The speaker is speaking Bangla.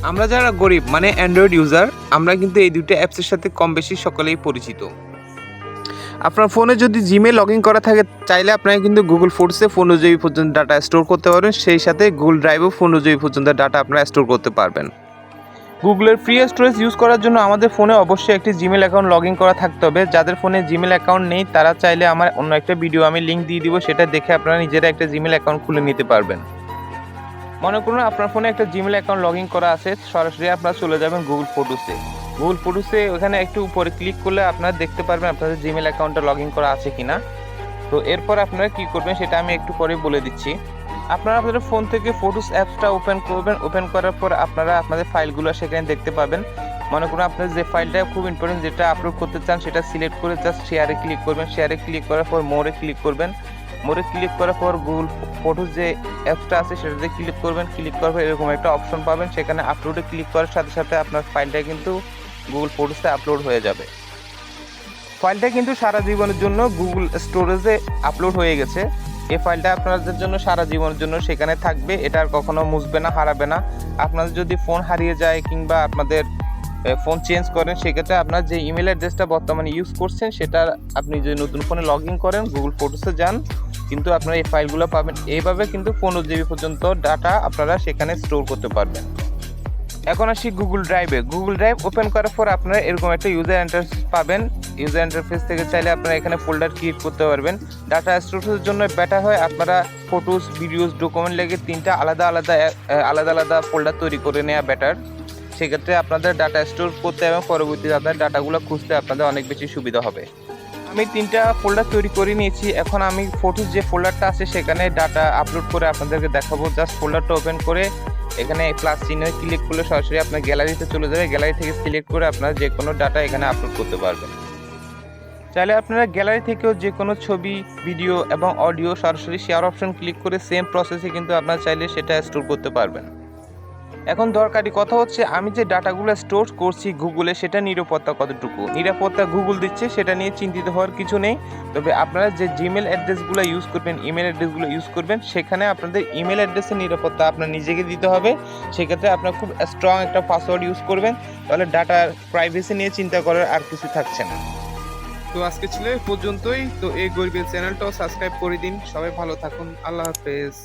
আমরা যারা গরিব মানে অ্যান্ড্রয়েড ইউজার, আমরা কিন্তু এই দুটো অ্যাপসের সাথে কম বেশি সকলেই পরিচিত। আপনার ফোনে যদি জিমেল লগ ইন করা থাকে, চাইলে আপনারা কিন্তু গুগল ফটোসে 15 জিবি পর্যন্ত ডাটা স্টোর করতে পারবেন। সেই সাথে গুগল ড্রাইভেও 15 জিবি পর্যন্ত ডাটা আপনারা স্টোর করতে পারবেন। গুগলের ফ্রি স্টোরেজ ইউজ করার জন্য আমাদের ফোনে অবশ্যই একটি জিমেল অ্যাকাউন্ট লগ ইন করা থাকতে হবে। যাদের ফোনে জিমেল অ্যাকাউন্ট নেই তারা চাইলে আমার অন্য একটা ভিডিও আমি লিঙ্ক দিয়ে দিব, সেটা দেখে আপনারা নিজেরা একটা জিমেল অ্যাকাউন্ট খুলে নিতে পারবেন। মনে করুন আপনার ফোনে একটা জিমেল অ্যাকাউন্ট লগ ইন করা আছে, সরাসরি আপনারা চলে যাবেন গুগল ফটোসে। গুগল ফটোসে ওখানে একটু উপরে ক্লিক করলে আপনারা দেখতে পারবেন আপনাদের জিমেল অ্যাকাউন্টটা লগ ইন করা আছে কিনা। তো এরপর আপনারা কী করবেন সেটা আমি একটু পরে বলে দিচ্ছি। আপনারা আপনাদের ফোন থেকে ফটোস অ্যাপসটা ওপেন করবেন। ওপেন করার পর আপনারা আপনাদের ফাইলগুলো সেখানে দেখতে পাবেন। মনে করুন আপনাদের যে ফাইলটা খুব ইম্পর্টেন্ট, যেটা আপলোড করতে চান, সেটা সিলেক্ট করে জাস্ট শেয়ারে ক্লিক করবেন। শেয়ারে ক্লিক করার পর মোরে ক্লিক করবেন। মোরে ক্লিক করার পর গুগল ফটোস যে অ্যাপসটা আছে সেটাতে ক্লিক করবেন। ক্লিক করার পর এরকম একটা অপশন পাবেন, সেখানে আপলোডে ক্লিক করার সাথে সাথে আপনার ফাইলটা কিন্তু গুগল ফটোসে আপলোড হয়ে যাবে। ফাইলটা কিন্তু সারা জীবনের জন্য গুগল স্টোরেজে আপলোড হয়ে গেছে। এই ফাইলটা আপনাদের জন্য সারা জীবনের জন্য সেখানে থাকবে, এটা আর কখনো মুছবে না, হারাবে না। আপনাদের যদি ফোন হারিয়ে যায় কিংবা আপনাদের ফোন চেঞ্জ করেন, সেক্ষেত্রে আপনার যে ইমেল অ্যাড্রেসটা বর্তমানে ইউজ করছেন সেটা আপনি যদি নতুন ফোনে লগ ইন করেন, গুগল ফটোসে যান, কিন্তু আপনারা এই ফাইলগুলো পাবেন। এইভাবে কিন্তু 15 জিবি পর্যন্ত ডাটা আপনারা সেখানে স্টোর করতে পারবেন। এখন আসি গুগল ড্রাইভে। গুগল ড্রাইভ ওপেন করার পর আপনারা এরকম একটা ইউজার ইন্টারফেস পাবেন। ইউজার ইন্টারফেস থেকে চাইলে আপনারা এখানে ফোল্ডার ক্রিয়েট করতে পারবেন। ডাটা স্টোরেজের জন্য বেটার হয় আপনারা ফটোস, ভিডিওস, ডকুমেন্ট লেগে তিনটা আলাদা আলাদা ফোল্ডার তৈরি করে নেওয়া বেটার। সেক্ষেত্রে আপনাদের ডাটা স্টোর করতে এবং পরবর্তীতে আপনার ডাটাগুলো খুঁজতে আপনাদের অনেক বেশি সুবিধা হবে। আমি 3টা ফোল্ডার তৈরি করে নিয়েছি। এখন আমি ফটোস যে ফোল্ডারটা আছে সেখানে ডাটা আপলোড করে আপনাদেরকে দেখাবো। জাস্ট ফোল্ডারটা ওপেন করে এখানে প্লাস চিহ্নে ক্লিক করলে সরাসরি আপনার গ্যালারিতে চলে যাবে। গ্যালারি থেকে সিলেক্ট করে আপনারা যে কোনো ডাটা এখানে আপলোড করতে পারবেন। চাইলে আপনারা গ্যালারি থেকেও যে কোনো ছবি, ভিডিও এবং অডিও সরাসরি শেয়ার অপশন ক্লিক করে সেম প্রসেসে কিন্তু আপনারা চাইলে সেটা স্টোর করতে পারবেন। এখন দরকারি কথা হচ্ছে, আমি যে ডাটাগুলো স্টোর করছি গুগলে, সেটা নিরাপত্তা কতটুকু। নিরাপত্তা গুগল দিচ্ছে, সেটা নিয়ে চিন্তিত হওয়ার কিছু নেই। তবে আপনারা যে জিমেল অ্যাড্রেসগুলো ইউজ করবেন, ইমেল অ্যাড্রেসগুলো ইউজ করবেন, সেখানে আপনাদের ইমেল অ্যাড্রেসের নিরাপত্তা আপনার নিজেকে দিতে হবে। সেক্ষেত্রে আপনার খুব স্ট্রং একটা পাসওয়ার্ড ইউজ করবেন, তাহলে ডাটার প্রাইভেসি নিয়ে চিন্তা করার আর কিছু থাকছে না। তো আজকে ছিল এই পর্যন্তই। তো এই গরিবের চ্যানেলটাও সাবস্ক্রাইব করে দিন। সবাই ভালো থাকুন। আল্লাহ হাফেজ।